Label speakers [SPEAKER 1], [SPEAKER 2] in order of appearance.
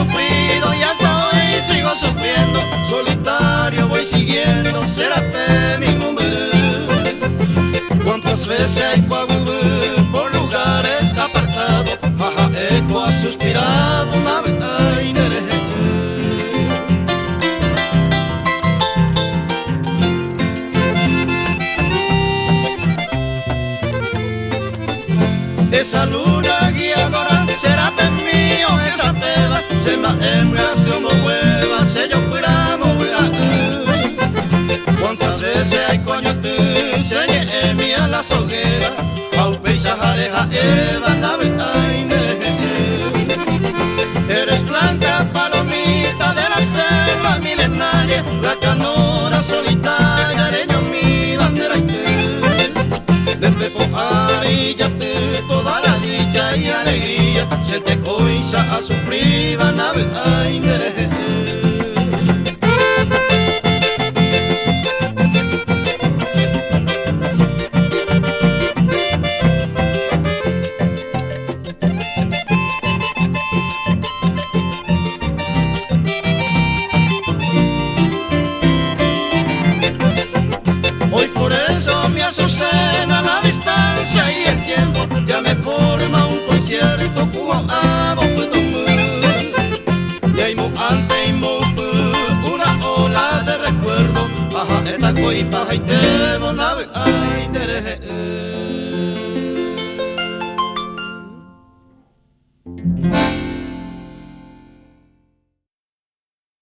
[SPEAKER 1] sufrido y hasta hoy sigo sufriendo. Solitario voy siguiendo, será mi número. Cuántas veces hay por lugares apartados, ajá, eco ha suspirado una vez, ay, esa luna guiadora será mío, esa peba se me hembra, se me hueva, se yo piramo, cuántas veces hay coño tú, señe mi a la soguera, au peisajareja eva, nave, ay, eres blanca palomita de la selva milenaria, la canora solitaria, areño mi bandera y de Pepo arillate toda la dicha y alegría, se te coisa a sufrir, nave, ay, hoy por eso mi azucena la distancia y el tiempo ya me forma un concierto cujo a y hay mo ante y mo una ola de recuerdo, ajá, esta coipa y te nave, ay,